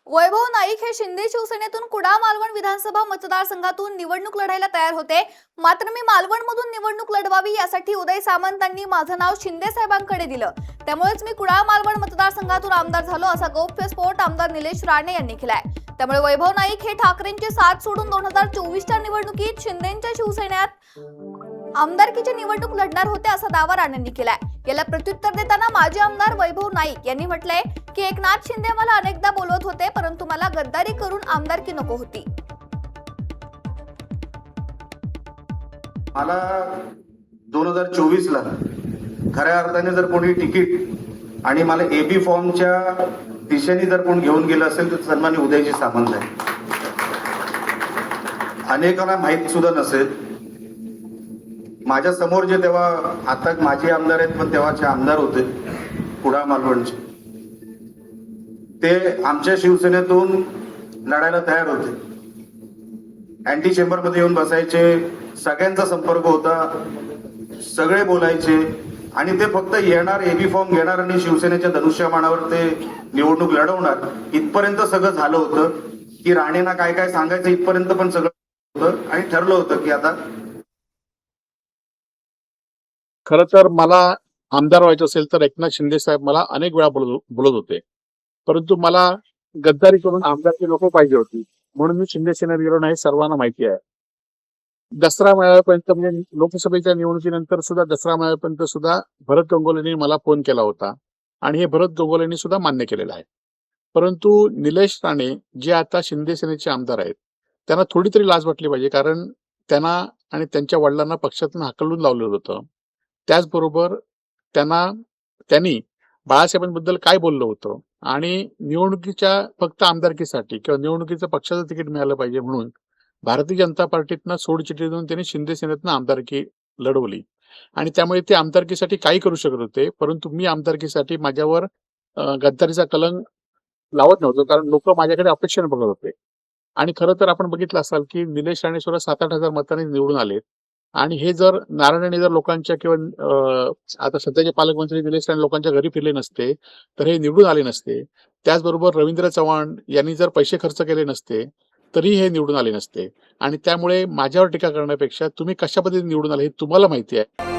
वैभव नाईक हे शिंदे शिवसेनेतून कुडाळ मालवण विधानसभा मतदारसंघातून निवडणूक लढायला तयार होते. मात्र मी मालवणमधून निवडणूक लढवावी यासाठी उदय सामंतांनी माझं नाव शिंदे साहेबांकडे दिलं. त्यामुळेच मी कुडाळ मालवण मतदारसंघातून आमदार झालो असा गौप्यस्फोट आमदार निलेश राणे यांनी केलाय. त्यामुळे वैभव नाईक हे ठाकरेंची साथ सोडून 2024च्या निवडणुकीत शिंदेंच्या शिवसेनेत आमदारकीची निवडणूक लढणार होते असा दावा राणेंनी केलाय. याला प्रत्युत्तर देताना माजी आमदार वैभव नाईक यांनी म्हटलंय की एकनाथ शिंदे मला अनेकदा बोलवत होते, परंतु मला गद्दारी करून आमदारकी नको होती. मला 2024ला खऱ्या अर्थाने जर कोणी तिकीट आणि मला एबी फॉर्मच्या दिशेने जर कोण घेऊन गेलं असेल तर सन्माननीय उदयजी सामंत आहे. अनेकांना माहित सुद्धा नसेल, माझ्या समोर जे तेव्हा आता माजी आमदार आहेत पण तेव्हाचे आमदार होते कुडाळ मालवणचे, ते आमच्या शिवसेनेतून लढायला तयार होते. अँटी चेंबर मध्ये येऊन बसायचे, सगळ्यांचा संपर्क होता, सगळे बोलायचे आणि ते फक्त येणार, एबी फॉर्म घेणार आणि शिवसेनेच्या धनुष्यबाणावर ते निवडणूक लढवणार इथपर्यंत सगळं झालं होतं. की राणेंना काय काय सांगायचं इथपर्यंत पण सगळं होतं आणि ठरलं होतं की आता खरं तर मला आमदार व्हायचं असेल तर एकनाथ शिंदे साहेब मला अनेक वेळा बोलत होते, परंतु मला गद्दारी करून आमदारची लोक पाहिजे होती म्हणून मी शिंदे सेनेत गेलो नाही. सर्वांना माहिती आहे. दसरा मेळाव्यापर्यंत म्हणजे लोकसभेच्या निवडणुकीनंतर सुद्धा दसरा मेळाव्यापर्यंत सुद्धा भरत गंगोलेंनी मला फोन केला होता आणि हे भरत गंगोलेंनी सुद्धा मान्य केलेलं आहे. परंतु निलेश राणे जे आता शिंदे सेनेचे आमदार आहेत त्यांना थोडी तरी लाज वाटली पाहिजे, कारण त्यांना आणि त्यांच्या वडिलांना पक्षातून हाकलून लावलेलं होतं. त्याचबरोबर त्यांनी बाळासाहेबांबद्दल काय बोललं होतं आणि निवडणुकीच्या फक्त आमदारकीसाठी किंवा निवडणुकीचं पक्षाचं तिकीट मिळालं पाहिजे म्हणून भारतीय जनता पार्टीतनं सोडचिठ्ठी देऊन त्यांनी शिंदे सेनेतनं आमदारकी लढवली आणि त्यामुळे ते आमदारकीसाठी काही करू शकत होते. परंतु मी आमदारकीसाठी माझ्यावर गद्दारीचा कलंक लावत नव्हतो, कारण लोक माझ्याकडे अपेक्षेने बघत होते. आणि खरं तर आपण बघितलं असाल की निलेश राणे सुद्धा 7-8 हजार मतांनी निवडून आले आणि हे जर नारायणाने जर लोकांच्या किंवा आता सध्याचे पालकमंत्री निलेश राणे लोकांच्या घरी फिरले नसते तर हे निवडून आले नसते. त्याचबरोबर रवींद्र चव्हाण यांनी जर पैसे खर्च केले नसते तरी हे निवडून आले नसते. आणि त्यामुळे माझ्यावर टीका करण्यापेक्षा तुम्ही कशा पद्धतीने निवडून आले हे तुम्हाला माहिती आहे.